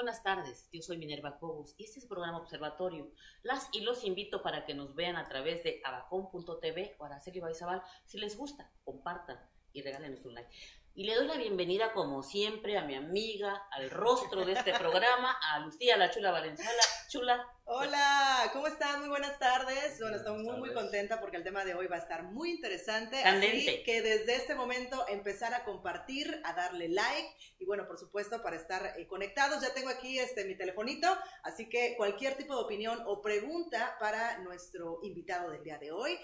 buenas tardes. Yo soy Minerva Cobos y este es el programa Observatorio. Las y los invito para que nos vean a través de abacon.tv o Araceli Baizabal. Si les gusta, compartan y regálenos un like. Y le doy la bienvenida, como siempre, a mi amiga, al rostro de este programa, a Lucía La Chula Valenzuela. Chula. Hola, ¿cómo están? Muy buenas tardes. Bueno, estoy muy contenta porque el tema de hoy va a estar muy interesante. Candente. Así que desde este momento empezar a compartir, a darle like y bueno, por supuesto, para estar conectados. Ya tengo aquí mi telefonito, así que cualquier tipo de opinión o pregunta para nuestro invitado del día de hoy,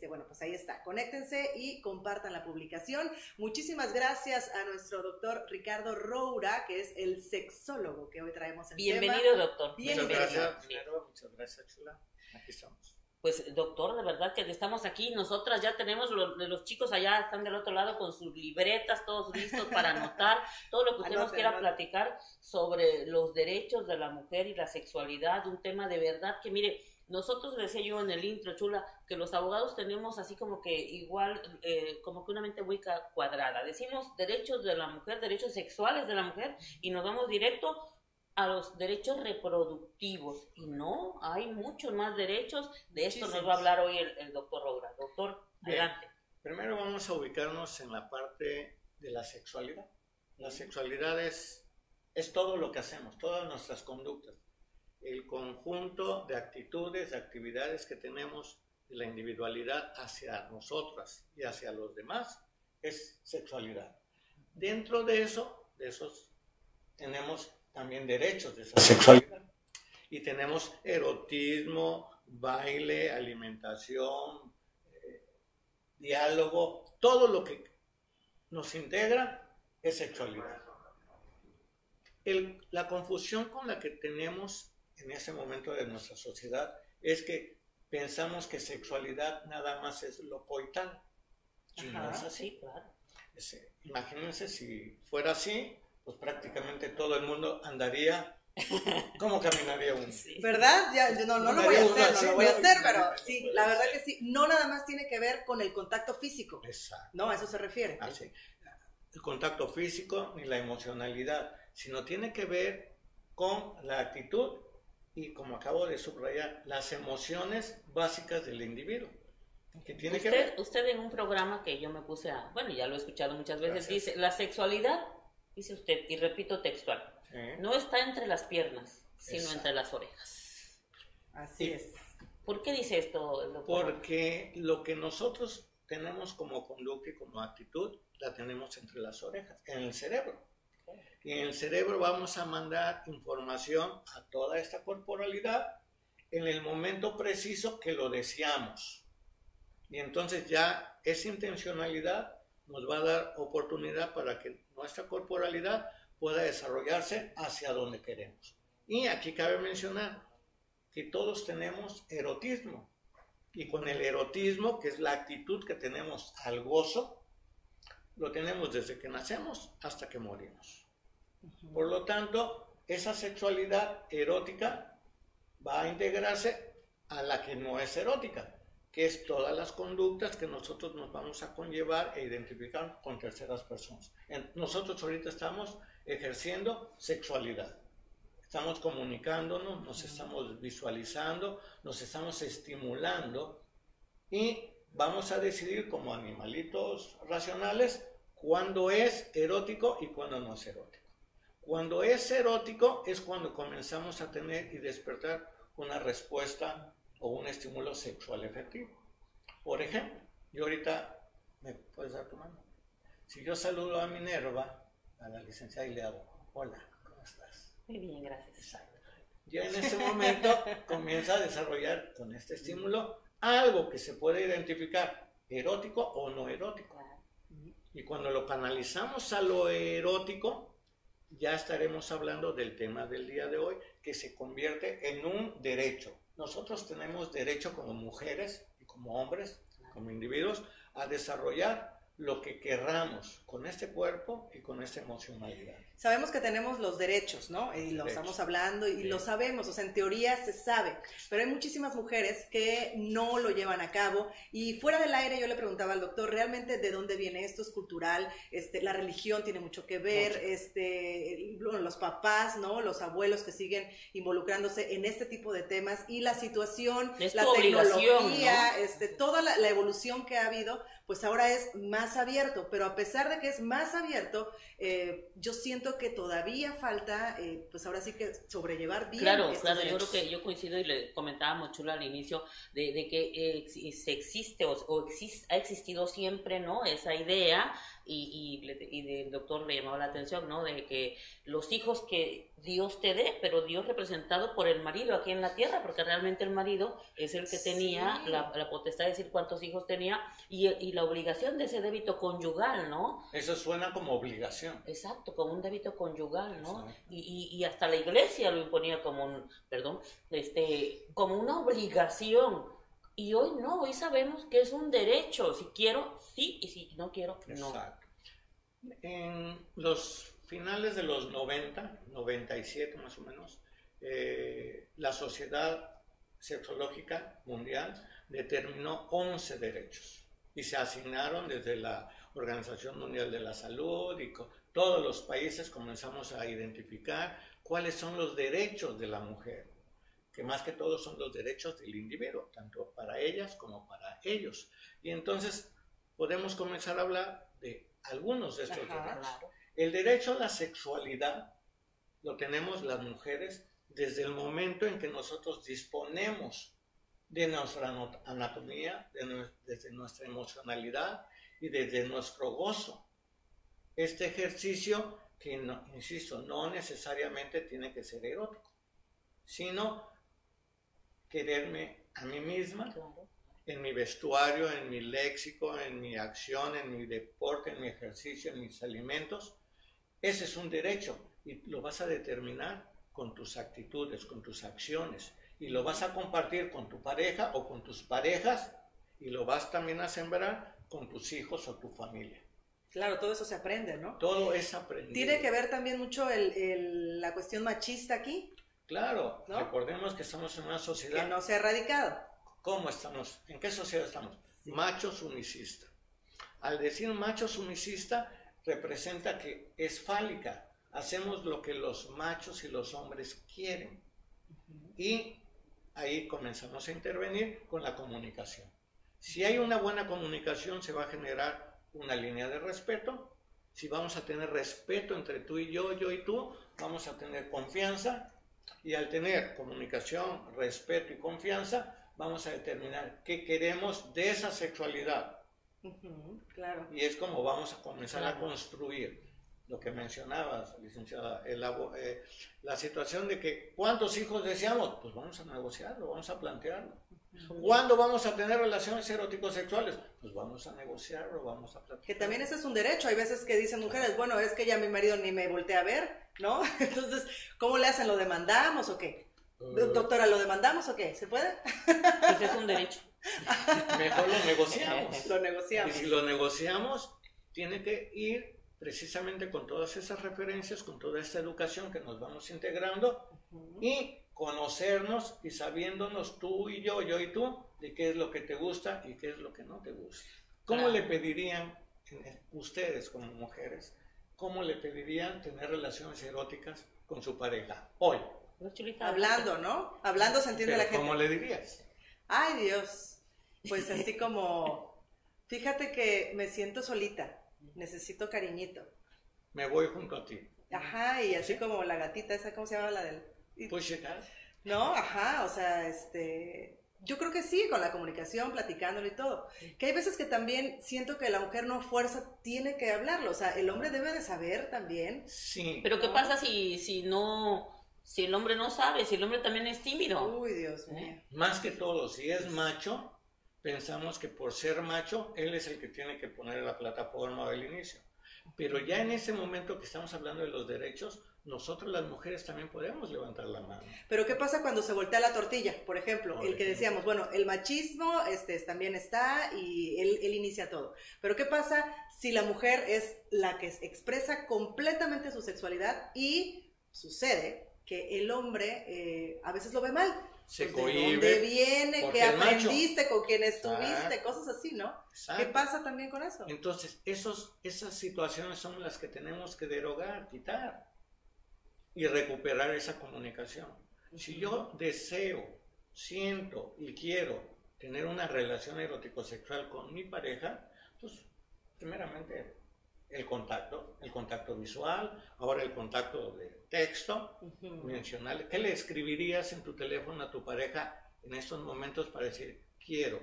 bueno, pues ahí está. Conéctense y compartan la publicación. Muchísimas gracias a nuestro doctor Ricardo Roura, que es el sexólogo que hoy traemos en Bienvenido, tema. doctor. Bienvenido. Muchas gracias, Minerva, muchas gracias, Chula. Aquí estamos. Pues, doctor, de verdad que estamos aquí. Nosotras ya tenemos, los chicos allá están del otro lado con sus libretas, todos listos para anotar todo lo que usted nos quiera platicar sobre los derechos de la mujer y la sexualidad, un tema de verdad que, mire, nosotros, decía yo en el intro, Chula, que los abogados tenemos así como que igual, como que una mente muy cuadrada. Decimos derechos de la mujer, derechos sexuales de la mujer, y nos vamos directo a los derechos reproductivos. Y no, hay muchos más derechos. De esto nos va a hablar hoy el doctor Roura. Doctor, adelante. Bien. Primero vamos a ubicarnos en la parte de la sexualidad. La sexualidad es todo lo que hacemos, todas nuestras conductas. El conjunto de actitudes, de actividades que tenemos de la individualidad hacia nosotras y hacia los demás es sexualidad. Dentro de esos tenemos también derechos de esa sexualidad. Y tenemos erotismo, baile, alimentación, diálogo, todo lo que nos integra es sexualidad. La confusión con la que tenemos en ese momento de nuestra sociedad es que pensamos que sexualidad nada más es lo coital. Y no es así. Sí, claro. Imagínense si fuera así, pues prácticamente todo el mundo andaría. ¿Cómo caminaría uno? Sí. ¿Verdad? Ya, yo no lo voy a hacer, no lo voy a hacer, pero sí, la verdad que sí, no nada más tiene que ver con el contacto físico. Exacto. No, a eso se refiere. Así. El contacto físico ni la emocionalidad, sino tiene que ver con la actitud y, como acabo de subrayar, las emociones básicas del individuo. Que tiene que ver. Usted en un programa que yo me puse bueno, ya lo he escuchado muchas veces, Gracias. dice, la sexualidad, dice usted, y repito textual, no está entre las piernas, sino Exacto. entre las orejas. Así es. ¿Por qué dice esto, doctor? Porque lo que nosotros tenemos como conducta y como actitud, la tenemos entre las orejas, en el cerebro. Y en el cerebro vamos a mandar información a toda esta corporalidad en el momento preciso que lo deseamos. Y entonces ya esa intencionalidad nos va a dar oportunidad para que nuestra corporalidad pueda desarrollarse hacia donde queremos. Y aquí cabe mencionar que todos tenemos erotismo. Y con el erotismo, que es la actitud que tenemos al gozo, lo tenemos desde que nacemos hasta que morimos. Por lo tanto, esa sexualidad erótica va a integrarse a la que no es erótica, que es todas las conductas que nosotros nos vamos a conllevar e identificar con terceras personas. Nosotros ahorita estamos ejerciendo sexualidad. Estamos comunicándonos, nos estamos visualizando, nos estamos estimulando y vamos a decidir como animalitos racionales cuándo es erótico y cuándo no es erótico. Cuando es erótico es cuando comenzamos a tener y despertar una respuesta o un estímulo sexual efectivo. Por ejemplo, yo ahorita, ¿me puedes dar tu mano? Si yo saludo a Minerva, a la licenciada, y le hago, hola, ¿cómo estás? Muy bien, gracias. Exacto. Ya en ese momento comienza a desarrollar con este estímulo algo que se puede identificar, erótico o no erótico. Y cuando lo canalizamos a lo erótico, ya estaremos hablando del tema del día de hoy, que se convierte en un derecho. Nosotros tenemos derecho como mujeres y como hombres, como individuos, a desarrollar lo que querramos con este cuerpo y con esta emocionalidad. Sabemos que tenemos los derechos, ¿no? Y lo estamos hablando y lo sabemos, o sea, en teoría se sabe, pero hay muchísimas mujeres que no lo llevan a cabo y fuera del aire yo le preguntaba al doctor, ¿realmente de dónde viene esto? ¿Es cultural? La religión tiene mucho que ver, bueno, los papás, ¿no? Los abuelos que siguen involucrándose en este tipo de temas y la situación, la tecnología, ¿no? Toda la evolución que ha habido, pues ahora es más abierto, pero a pesar de que es más abierto, yo siento que todavía falta, pues ahora sí que sobrellevar bien. Claro, yo creo que yo coincido y le comentábamos Chula al inicio de que se existe ha existido siempre, ¿no? Esa idea y el doctor le llamaba la atención, ¿no? De que los hijos que Dios te dé, pero Dios representado por el marido aquí en la tierra, porque realmente el marido es el que tenía la potestad de decir cuántos hijos tenía y la obligación de ese débito conyugal, ¿no? Eso suena como obligación. Exacto, como un débito conyugal, ¿no? Y hasta la iglesia lo imponía como como una obligación. Y hoy no, hoy sabemos que es un derecho. Si quiero, sí, y si no quiero, no. Exacto. En los finales de los 90, 97 más o menos, la Sociedad Sexológica Mundial determinó 11 derechos y se asignaron desde la Organización Mundial de la Salud y todos los países comenzamos a identificar cuáles son los derechos de la mujer, que más que todo son los derechos del individuo, tanto para ellas como para ellos. Y entonces podemos comenzar a hablar de algunos de estos derechos. Claro. El derecho a la sexualidad lo tenemos las mujeres desde el momento en que nosotros disponemos de nuestra anatomía, desde nuestra emocionalidad y desde nuestro gozo. Este ejercicio que, insisto, no necesariamente tiene que ser erótico, sino quererme a mí misma, claro, en mi vestuario, en mi léxico, en mi acción, en mi deporte, en mi ejercicio, en mis alimentos. Ese es un derecho y lo vas a determinar con tus actitudes, con tus acciones y lo vas a compartir con tu pareja o con tus parejas y lo vas también a sembrar con tus hijos o tu familia. Claro, todo eso se aprende, ¿no? Todo es aprendido. ¿Tiene que ver también mucho la cuestión machista aquí? Claro, ¿no? Recordemos que estamos en una sociedad... que no se ha erradicado. ¿Cómo estamos? ¿En qué sociedad estamos? Sí. Macho sumisista. Al decir macho sumisista, representa que es fálica. Hacemos lo que los machos y los hombres quieren. Y ahí comenzamos a intervenir con la comunicación. Si hay una buena comunicación, se va a generar una línea de respeto. Si vamos a tener respeto entre tú y yo y tú, vamos a tener confianza. Y al tener comunicación, respeto y confianza, vamos a determinar qué queremos de esa sexualidad. Claro. Y es como vamos a comenzar a construir lo que mencionabas, licenciada, la situación de que ¿cuántos hijos deseamos? Pues vamos a negociarlo, vamos a plantearlo. ¿Cuándo vamos a tener relaciones erótico-sexuales? Pues vamos a negociarlo, vamos a platicar. Que también ese es un derecho. Hay veces que dicen mujeres, bueno, es que ya mi marido ni me voltea a ver, ¿no? Entonces, ¿cómo le hacen? ¿Lo demandamos o qué? Doctora, ¿lo demandamos o qué? ¿Se puede? Pues es un derecho. Mejor lo negociamos. Lo negociamos. Y si lo negociamos, tiene que ir precisamente con todas esas referencias, con toda esta educación que nos vamos integrando y conocernos y sabiéndonos tú y yo y tú, de qué es lo que te gusta y qué es lo que no te gusta. ¿Cómo le pedirían, ustedes como mujeres, cómo le pedirían tener relaciones eróticas con su pareja hoy? Hablando, ¿no? Hablando se entiende la gente. ¿Cómo le dirías? Ay, Dios. Pues así como, fíjate que me siento solita, necesito cariñito. Me voy junto a ti. Ajá, y así como la gatita esa, ¿cómo se llama la del...? Pussycat. No, ajá, o sea, yo creo que sí, con la comunicación, platicándolo y todo. Que hay veces que también siento que la mujer no fuerza, tiene que hablarlo, o sea, el hombre debe de saber también. Sí. Pero ¿qué pasa si el hombre no sabe, si el hombre también es tímido? Uy, Dios mío. Más que todo, si es macho, pensamos que por ser macho, él es el que tiene que poner la plataforma del inicio. Pero ya en ese momento que estamos hablando de los derechos, nosotros las mujeres también podemos levantar la mano. Pero ¿qué pasa cuando se voltea la tortilla? Por ejemplo, el que decíamos, bueno, el machismo también está y él inicia todo. Pero ¿qué pasa si la mujer es la que expresa completamente su sexualidad y sucede que el hombre a veces lo ve mal? Se pues, cohíbe. ¿de dónde viene? ¿Qué aprendiste? Macho. ¿Con quién estuviste? Cosas así, ¿no? Exacto. ¿Qué pasa también con eso? Entonces, esas situaciones son las que tenemos que derogar, quitar y recuperar esa comunicación. Si yo deseo, siento y quiero tener una relación erótico-sexual con mi pareja, pues primeramente el contacto visual, ahora el contacto de texto, mencionarle. ¿Qué le escribirías en tu teléfono a tu pareja en estos momentos para decir quiero?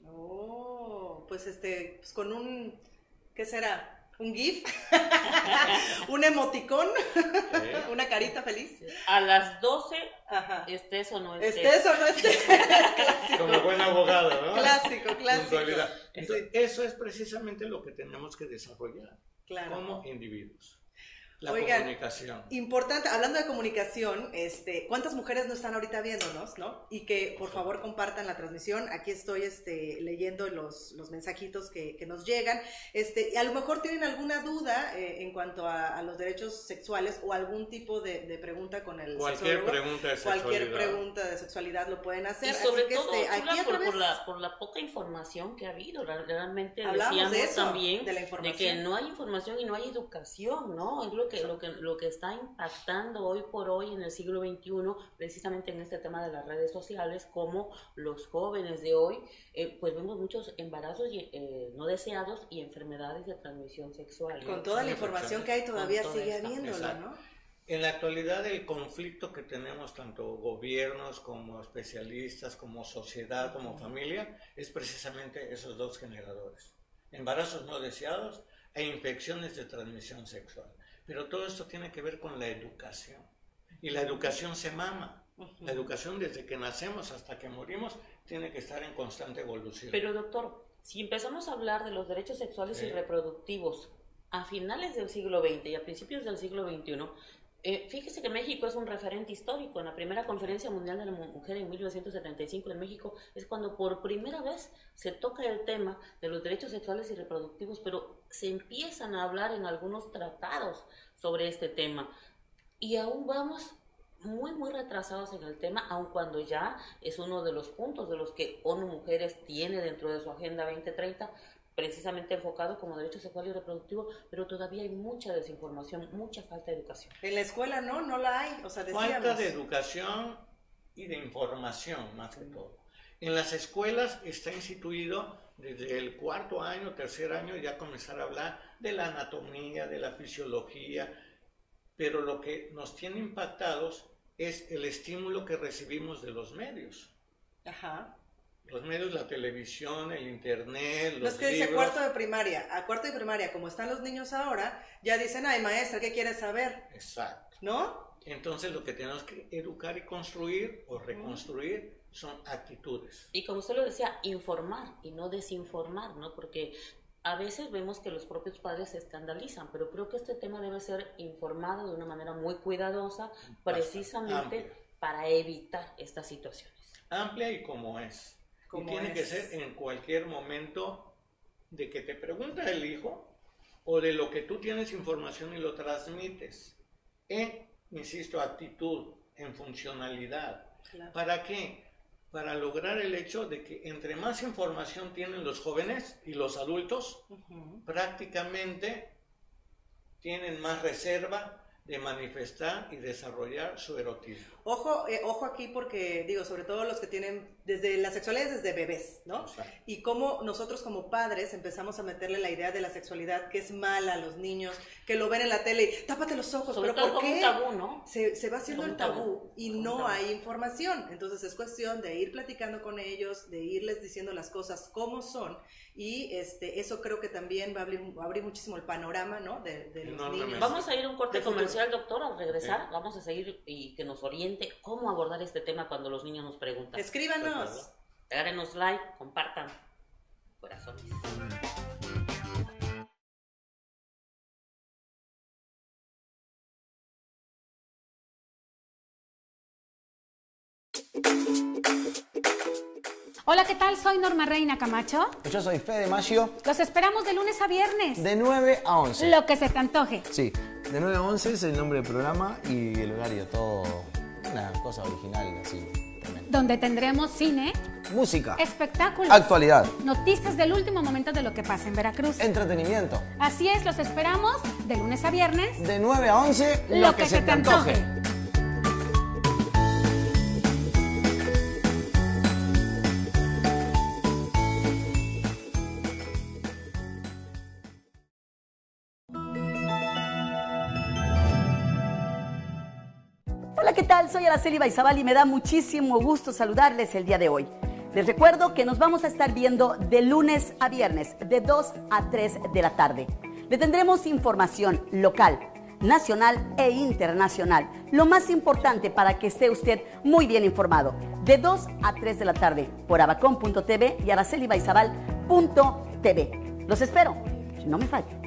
Oh, pues pues con un, ¿qué será? ¿Un GIF? ¿Un emoticón? ¿Una carita feliz? A las 12, ajá, estés o no estés. ¿Estés o no estés? Como buen abogado, ¿no? Clásico. Entonces, eso es precisamente lo que tenemos que desarrollar como individuos. La comunicación. Importante, hablando de comunicación, ¿cuántas mujeres no están ahorita viéndonos, no? Y que por favor compartan la transmisión. Aquí estoy leyendo los mensajitos que nos llegan. A lo mejor tienen alguna duda en cuanto a los derechos sexuales o algún tipo de pregunta con el Cualquier pregunta de sexualidad. Cualquier pregunta de sexualidad lo pueden hacer. Y sobre así que todo, aquí por la poca información que ha habido. Realmente hablamos decíamos también de la información, de que no hay información y no hay educación, ¿no? Es lo que está impactando hoy por hoy en el siglo XXI, precisamente en este tema de las redes sociales, como los jóvenes de hoy, pues vemos muchos embarazos no deseados y enfermedades de transmisión sexual. Con toda la información que hay todavía sigue habiéndola, ¿no? En la actualidad el conflicto que tenemos tanto gobiernos como especialistas, como sociedad, como familia, es precisamente esos dos generadores. Embarazos no deseados e infecciones de transmisión sexual. Pero todo esto tiene que ver con la educación. Y la educación se mama. La educación desde que nacemos hasta que morimos tiene que estar en constante evolución. Pero doctor, si empezamos a hablar de los derechos sexuales y reproductivos a finales del siglo XX y a principios del siglo XXI, fíjese que México es un referente histórico. En la primera conferencia mundial de la mujer en 1975 en México es cuando por primera vez se toca el tema de los derechos sexuales y reproductivos, pero se empiezan a hablar en algunos tratados sobre este tema y aún vamos muy retrasados en el tema, aun cuando ya es uno de los puntos de los que ONU Mujeres tiene dentro de su Agenda 2030, precisamente enfocado como derecho sexual y reproductivo, pero todavía hay mucha desinformación, mucha falta de educación. En la escuela no la hay, o sea, decíamos. Falta de educación y de información, más que todo. En las escuelas está instituido desde el 4º año, 3er año, ya comenzar a hablar de la anatomía, de la fisiología, pero lo que nos tiene impactados es el estímulo que recibimos de los medios. Ajá. Los medios, la televisión, el internet, los libros. No es que dice a cuarto de primaria, como están los niños ahora, ya dicen, ay maestra, ¿qué quieres saber? Exacto. ¿No? Entonces lo que tenemos que educar y construir o reconstruir son actitudes. Y como usted lo decía, informar y no desinformar, ¿no? Porque a veces vemos que los propios padres se escandalizan, pero creo que este tema debe ser informado de una manera muy cuidadosa, precisamente para evitar estas situaciones. Amplia y como es. Y tiene que ser en cualquier momento de que te pregunta el hijo o de lo que tú tienes información y lo transmites. Insisto, actitud, en funcionalidad. Claro. ¿Para qué? Para lograr el hecho de que entre más información tienen los jóvenes y los adultos, prácticamente tienen más reserva de manifestar y desarrollar su erotismo. Ojo aquí porque, digo, sobre todo los que tienen desde la sexualidad desde bebés, ¿no? Exacto. Y cómo nosotros como padres empezamos a meterle la idea de la sexualidad que es mala a los niños, que lo ven en la tele y tápate los ojos, sobre pero todo ¿por qué? Un tabú, ¿no? Se va haciendo el tabú y no hay información. Entonces es cuestión de ir platicando con ellos, de irles diciendo las cosas como son y eso creo que también va a abrir muchísimo el panorama, ¿no? De los niños. Vamos a ir a un corte comercial, doctor, al regresar vamos a seguir y que nos oriente cómo abordar este tema cuando los niños nos preguntan. Escríbanos. Regálenos like, compartan. Corazones. Hola, ¿qué tal? Soy Norma Reina Camacho. Yo soy Fede Maggio. Los esperamos de lunes a viernes. De 9 a 11. Lo que se te antoje. Sí, de 9 a 11 es el nombre del programa y el horario, todo una cosa original, así, tremendo. Donde tendremos cine, música, espectáculos, actualidad, noticias del último momento de lo que pasa en Veracruz. entretenimiento. Así es, los esperamos de lunes a viernes. De 9 a 11, Lo que se te antoje. Hola, ¿qué tal? Soy Araceli Baizabal y me da muchísimo gusto saludarles el día de hoy. Les recuerdo que nos vamos a estar viendo de lunes a viernes, de 2 a 3 de la tarde. Le tendremos información local, nacional e internacional. Lo más importante para que esté usted muy bien informado. De 2 a 3 de la tarde por abacon.tv y aracelibaizabal.tv. Los espero. No me falle.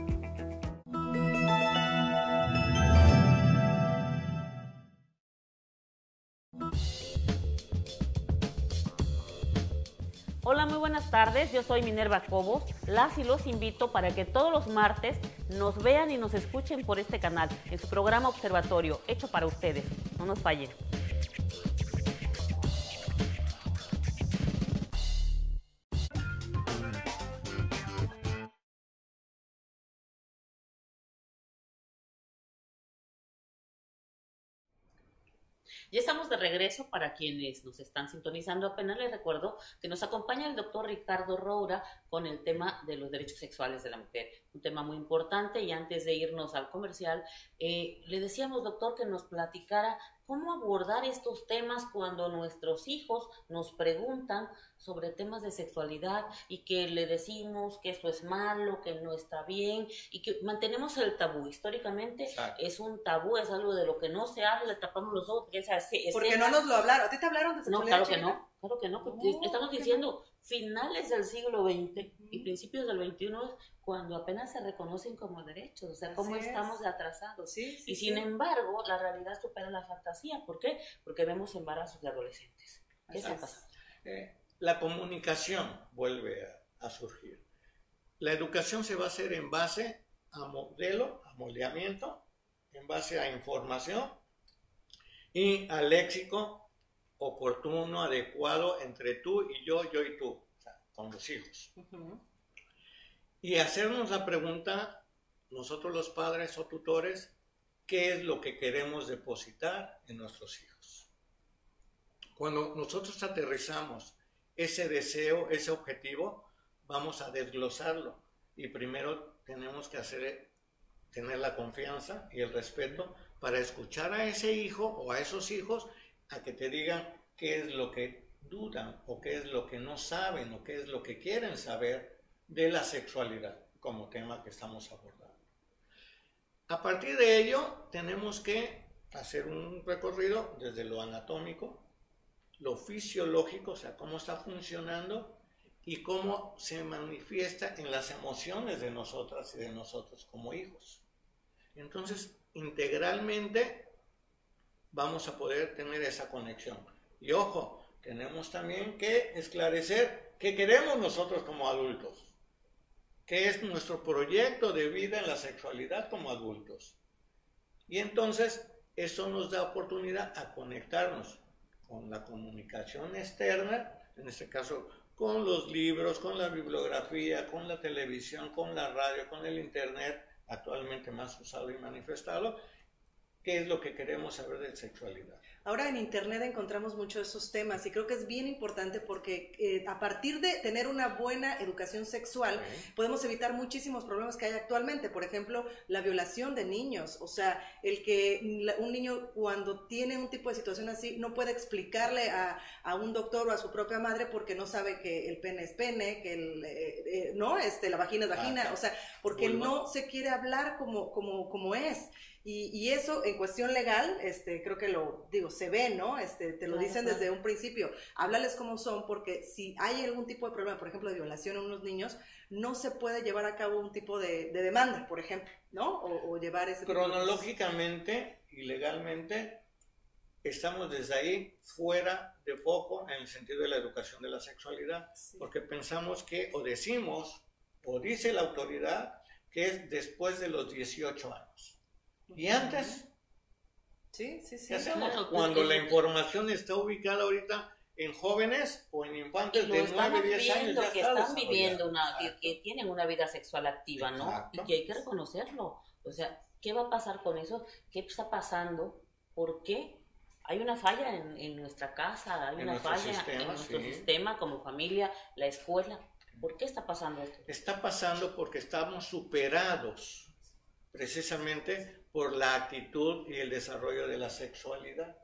Hola, muy buenas tardes. Yo soy Minerva Cobos. Las y los invito para que todos los martes nos vean y nos escuchen por este canal, en su programa Observatorio, hecho para ustedes. No nos fallen. Ya estamos de regreso. Para quienes nos están sintonizando apenas, les recuerdo que nos acompaña el doctor Ricardo Roura con el tema de los derechos sexuales de la mujer, un tema muy importante. Y antes de irnos al comercial, le decíamos, doctor, que nos platicara cómo abordar estos temas cuando nuestros hijos nos preguntan sobre temas de sexualidad y que le decimos que esto es malo, que no está bien, y que mantenemos el tabú. Históricamente es un tabú, es algo de lo que no se habla, le tapamos los ojos. Porque no nos lo hablaron. ¿A ti te hablaron de sexualidad? No, claro que no, porque estamos diciendo finales del siglo XX y principios del XXI, cuando apenas se reconocen como derechos, o sea, cómo estamos de atrasados. Y sin embargo, la realidad supera la fantasía. ¿Por qué? Porque vemos embarazos de adolescentes. ¿Qué está pasando? La comunicación vuelve a surgir. La educación se va a hacer en base a modelo, a moldeamiento, en base a información y al léxico oportuno, adecuado entre tú y yo y tú, o sea, con los hijos. Y hacernos la pregunta, nosotros los padres o tutores, ¿qué es lo que queremos depositar en nuestros hijos? Cuando nosotros aterrizamos ese deseo, ese objetivo, vamos a desglosarlo. Y primero tenemos que tener la confianza y el respeto para escuchar a ese hijo o a esos hijos a que te digan qué es lo que dudan o qué es lo que no saben o qué es lo que quieren saber de la sexualidad como tema que estamos abordando. A partir de ello tenemos que hacer un recorrido desde lo anatómico, lo fisiológico, o sea, cómo está funcionando y cómo se manifiesta en las emociones de nosotras y de nosotros como hijos. Entonces, integralmente vamos a poder tener esa conexión. Y ojo, tenemos también que esclarecer qué queremos nosotros como adultos, qué es nuestro proyecto de vida en la sexualidad como adultos. Y entonces, eso nos da oportunidad a conectarnos con la comunicación externa, en este caso con los libros, con la bibliografía, con la televisión, con la radio, con el internet, actualmente más usado y manifestado, qué es lo que queremos saber de sexualidad. Ahora en internet encontramos muchos esos temas y creo que es bien importante porque a partir de tener una buena educación sexual podemos evitar muchísimos problemas que hay actualmente. Por ejemplo, la violación de niños, o sea, el que un niño cuando tiene un tipo de situación así no puede explicarle a un doctor o a su propia madre porque no sabe que el pene es pene, que la vagina es vagina, o sea, porque no se quiere hablar como es. Y eso en cuestión legal, creo que se ve, ¿no? Te lo dicen desde un principio. Háblales como son, porque si hay algún tipo de problema, por ejemplo, de violación en unos niños, no se puede llevar a cabo un tipo de demanda, por ejemplo, ¿no? O llevar ese cronológicamente y legalmente estamos desde ahí fuera de foco en el sentido de la educación de la sexualidad, porque pensamos que, o decimos, o dice la autoridad, que es después de los 18 años. Y antes, ¿qué hacemos? Claro, Cuando la información está ubicada ahorita en jóvenes o en infantes de 9, 10 años, ya que está están viviendo desarrollado. que tienen una vida sexual activa, ¿no? Exacto. Y que hay que reconocerlo. O sea, ¿qué va a pasar con eso? ¿Qué está pasando? ¿Por qué? Hay una falla en nuestra casa, hay En una nuestro falla sistema, en nuestro sí. sistema como familia, la escuela. ¿Por qué está pasando esto? Está pasando porque estamos superados precisamente por la actitud y el desarrollo de la sexualidad.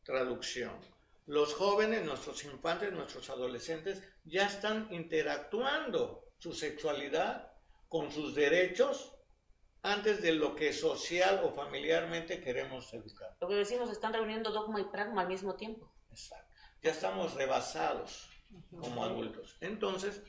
Traducción. Los jóvenes, nuestros infantes, nuestros adolescentes ya están interactuando su sexualidad con sus derechos antes de lo que social o familiarmente queremos educar. Lo que decimos, están reuniendo dogma y pragma al mismo tiempo. Exacto. Ya estamos rebasados como adultos. Entonces,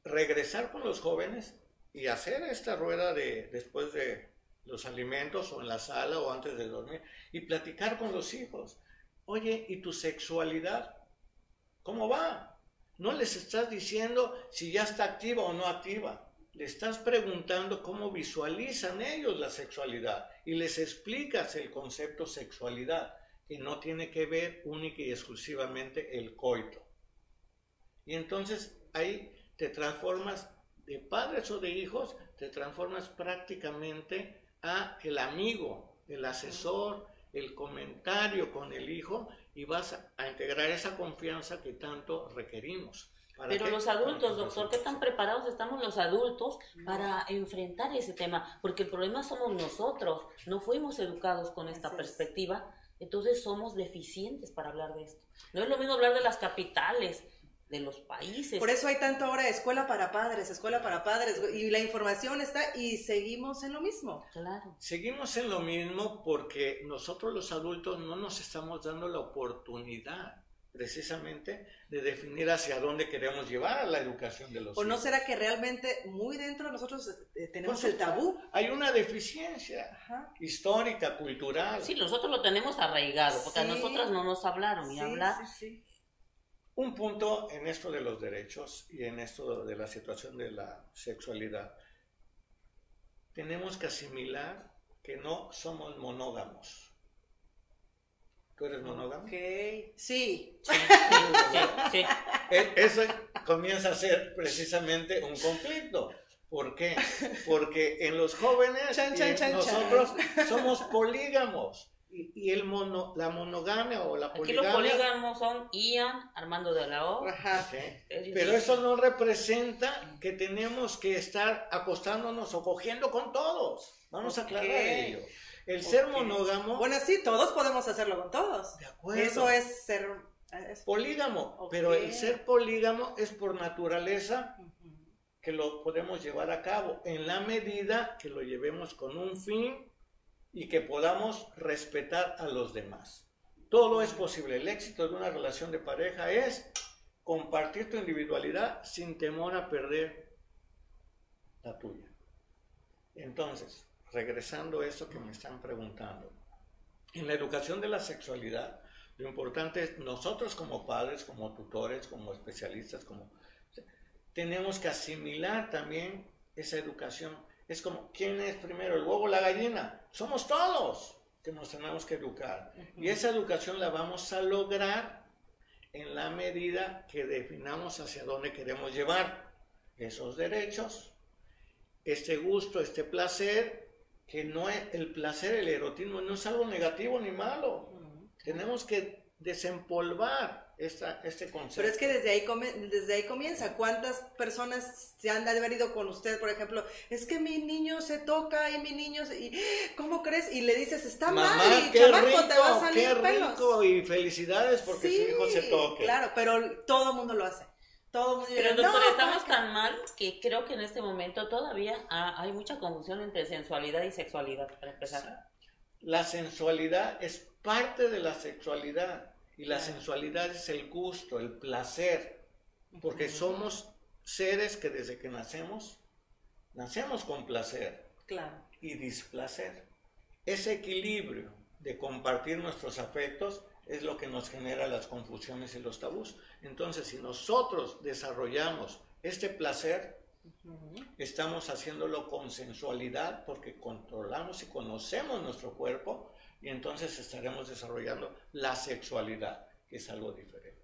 regresar con los jóvenes y hacer esta rueda después de los alimentos o en la sala o antes de dormir y platicar con los hijos. Oye, ¿y tu sexualidad? ¿Cómo va? No les estás diciendo si ya está activa o no activa. Le estás preguntando cómo visualizan ellos la sexualidad y les explicas el concepto sexualidad, que no tiene que ver única y exclusivamente el coito. Y entonces ahí te transformas de padres o de hijos, te transformas prácticamente a el amigo, el asesor, el comentario con el hijo y vas a integrar esa confianza que tanto requerimos. Pero los adultos, doctor, ¿qué tan preparados estamos los adultos para enfrentar ese tema? Porque el problema somos nosotros, no fuimos educados con esta perspectiva, entonces somos deficientes para hablar de esto. No es lo mismo hablar de las capitales, de los países. Por eso hay tanto ahora escuela para padres, y la información está y seguimos en lo mismo. Claro. Seguimos en lo mismo porque nosotros los adultos no nos estamos dando la oportunidad precisamente de definir hacia dónde queremos llevar a la educación de los ¿O no hijos. será que realmente muy dentro de nosotros tenemos el tabú? Hay una deficiencia histórica, cultural. Sí, nosotros lo tenemos arraigado, porque a nosotras no nos hablaron y hablar. Un punto en esto de los derechos y en esto de la situación de la sexualidad. Tenemos que asimilar que no somos monógamos. ¿Tú eres monógamo? Ok, sí. Sí. Eso comienza a ser precisamente un conflicto. ¿Por qué? Porque en los jóvenes nosotros somos polígamos. Y la monogamia o la poligamia... Aquí los polígamos son Ian, Armando de la O. Okay. Pero eso no representa que tenemos que estar acostándonos o cogiendo con todos. Vamos a aclarar ello. El ser monógamo... Bueno, sí, todos podemos hacerlo con todos. De acuerdo. Eso es ser... polígamo. Pero el ser polígamo es por naturaleza que lo podemos llevar a cabo en la medida que lo llevemos con un fin y que podamos respetar a los demás. Todo es posible. El éxito de una relación de pareja es compartir tu individualidad sin temor a perder la tuya. Entonces, regresando a eso que me están preguntando, en la educación de la sexualidad, lo importante es nosotros como padres, como tutores, como especialistas, tenemos que asimilar también esa educación. Es como, ¿quién es primero, el huevo o la gallina? Somos todos que nos tenemos que educar. Y esa educación la vamos a lograr en la medida que definamos hacia dónde queremos llevar esos derechos, este gusto, este placer, que no es el placer, el erotismo, no es algo negativo ni malo. Tenemos que desempolvar este concepto. Pero es que desde ahí comienza. ¿Cuántas personas se han de haber ido con usted, por ejemplo? Es que mi niño se toca y mi niño ¿cómo crees? Y le dices, está Mamá, mal y qué chamaco, rico, te va a salir qué pelos. rico, y felicidades porque su hijo se toque. Claro, pero todo el mundo lo hace. Todo el mundo Pero dice, doctor, no, estamos tan mal que creo que en este momento todavía hay mucha confusión entre sensualidad y sexualidad, para empezar. La sensualidad es parte de la sexualidad y la sensualidad es el gusto, el placer, porque somos seres que desde que nacemos con placer y displacer. Ese equilibrio de compartir nuestros afectos es lo que nos genera las confusiones y los tabús. Entonces, si nosotros desarrollamos este placer, estamos haciéndolo con sensualidad porque controlamos y conocemos nuestro cuerpo y entonces estaremos desarrollando la sexualidad, que es algo diferente.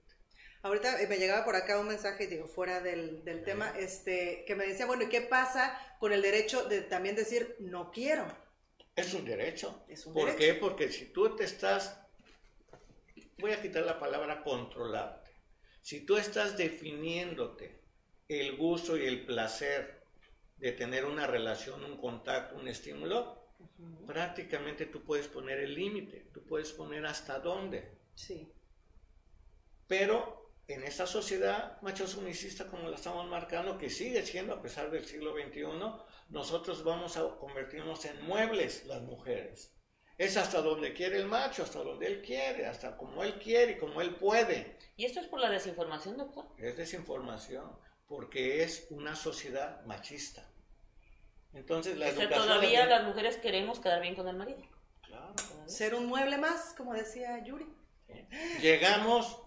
Ahorita me llegaba por acá un mensaje, digo, fuera del tema, que me decía, bueno, ¿y qué pasa con el derecho de también decir no quiero? Es un derecho. Es un ¿Por derecho. qué? Porque si tú te estás, voy a quitar la palabra controlarte, si tú estás definiéndote el gusto y el placer de tener una relación, un contacto, un estímulo, prácticamente tú puedes poner el límite, tú puedes poner hasta dónde. Sí. Pero en esta sociedad machosumicista como la estamos marcando, que sigue siendo a pesar del siglo XXI, nosotros vamos a convertirnos en muebles las mujeres. Es hasta donde quiere el macho, hasta donde él quiere, hasta como él quiere y como él puede. ¿Y esto es por la desinformación, doctor? Es desinformación, porque es una sociedad machista. Entonces la educación... Todavía las mujeres queremos quedar bien con el marido. Claro. Ser un mueble más, como decía Yuri. Llegamos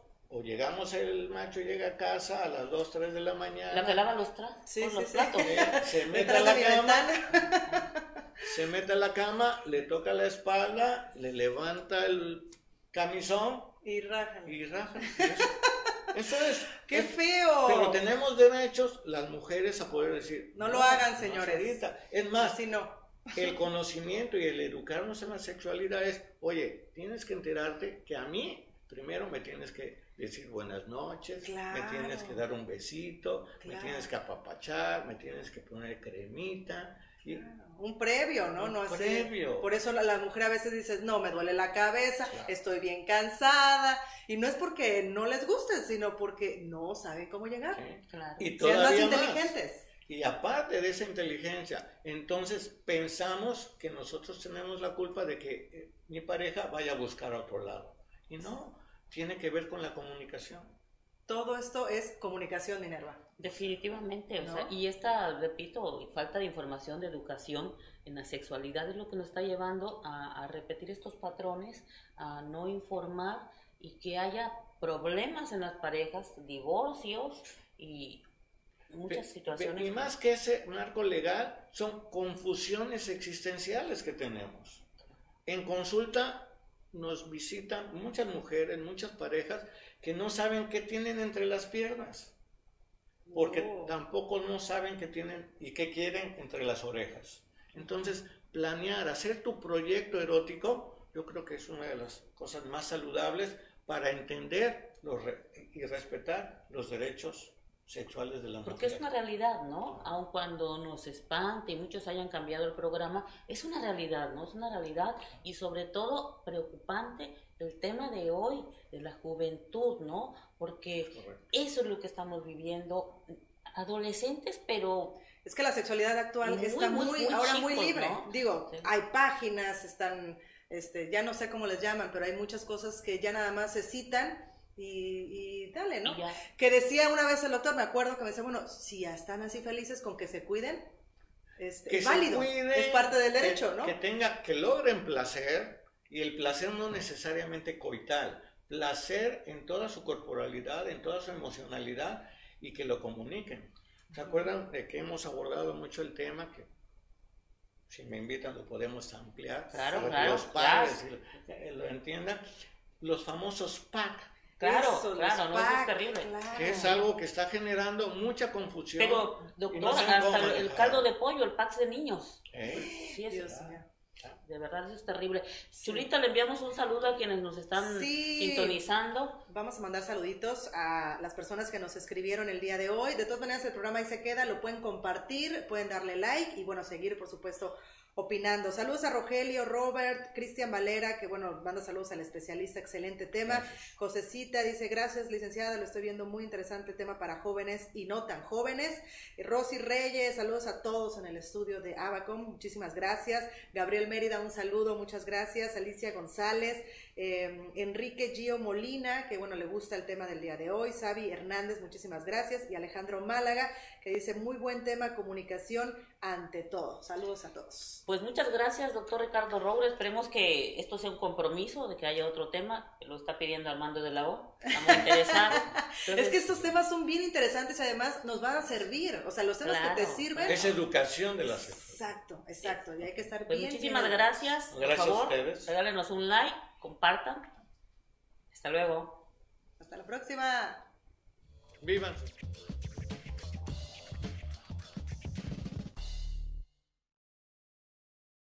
el macho llega a casa a las 2, 3 de la mañana. La que lava los trastos, Sí, los sí. platos. Se mete a Detrás de la mi cama, ventana. se mete a la cama, le toca la espalda, le levanta el camisón Y rajan. y raja. Eso es. ¡Qué feo! Pero tenemos derechos las mujeres a poder decir. No lo hagan, no, señores. señorita. Es más, Así no. el conocimiento y el educarnos en la sexualidad es, oye, tienes que enterarte que a mí primero me tienes que decir buenas noches, Claro. me tienes que dar un besito, me Claro. tienes que apapachar, me tienes que poner cremita. Y Un previo, ¿no? Un No así. previo. Por eso la mujer a veces dice, no, me duele la cabeza, Claro. estoy bien cansada. Y no es porque no les guste, sino porque no saben cómo llegar. ¿sí? Claro. Y Sean más todavía inteligentes. Y aparte de esa inteligencia, entonces pensamos que nosotros tenemos la culpa de que mi pareja vaya a buscar a otro lado. Y no, tiene que ver con la comunicación. Todo esto es comunicación, Minerva. Definitivamente, ¿No? o sea, y esta, repito, falta de información, de educación en la sexualidad es lo que nos está llevando a repetir estos patrones, a no informar y que haya problemas en las parejas, divorcios y muchas situaciones. Y más que ese marco legal, son confusiones existenciales que tenemos. En consulta nos visitan muchas mujeres, muchas parejas que no saben qué tienen entre las piernas, porque tampoco no saben qué tienen y qué quieren entre las orejas. Entonces, planear, hacer tu proyecto erótico, yo creo que es una de las cosas más saludables para entender y respetar los derechos sexuales de la mujer. Porque es una realidad, ¿no? Aun cuando nos espante y muchos hayan cambiado el programa, es una realidad, ¿no? Es una realidad y sobre todo preocupante el tema de hoy, de la juventud, ¿no? Porque Correcto. eso es lo que estamos viviendo, adolescentes, pero... Es que la sexualidad actual está ahora muy chicos, libre. ¿no? Digo, Sí. hay páginas, están, ya no sé cómo les llaman, pero hay muchas cosas que ya nada más se citan y dale, ¿no? y ya. Que decía una vez el doctor, me acuerdo que me decía, bueno, si ya están así felices con que se cuiden, Que es se válido, cuiden, es parte del derecho, ¿no? Que logren placer, y el placer no necesariamente coital, placer en toda su corporalidad, en toda su emocionalidad, y que lo comuniquen. ¿Se acuerdan de que hemos abordado mucho el tema? Que si me invitan lo podemos ampliar, Claro, para que claro, los padres lo entiendan. Los famosos PAC, Claro, Eso, los claro, no, eso es PAC, terrible. claro. que es algo que está generando mucha confusión. Pero, y doctor, no saben cómo hasta el manejar. caldo de pollo, el Pax de niños. Sí, es, Dios mío. de verdad eso es terrible. Chulita, le enviamos un saludo a quienes nos están Sí. sintonizando. Vamos a mandar saluditos a las personas que nos escribieron el día de hoy. De todas maneras, el programa ahí se queda, lo pueden compartir, pueden darle like y, bueno, seguir, por supuesto, opinando. Saludos a Rogelio, Robert, Cristian Valera, que, bueno, manda saludos al especialista, excelente tema. Josecita dice, gracias, licenciada, lo estoy viendo, muy interesante tema para jóvenes y no tan jóvenes. Rosy Reyes, saludos a todos en el estudio de Abacom, muchísimas gracias. Gabriel Mérida, un saludo, muchas gracias. Alicia González, Enrique Gio Molina, que, bueno, le gusta el tema del día de hoy. Sabi Hernández, muchísimas gracias. Y Alejandro Málaga, que dice, muy buen tema, comunicación, ante todo. Saludos a todos. Pues muchas gracias, doctor Ricardo Roure. Esperemos que esto sea un compromiso, de que haya otro tema, que lo está pidiendo Armando de la O. Estamos interesados. Entonces, es que estos temas son bien interesantes y además nos van a servir. O sea, los temas que te sirven. Es educación de la sexualidad. Exacto. Y hay que estar pues bien. muchísimas bien gracias. Gracias por favor, a ustedes. regálenos un like, compartan. Hasta luego. Hasta la próxima. Vivan sus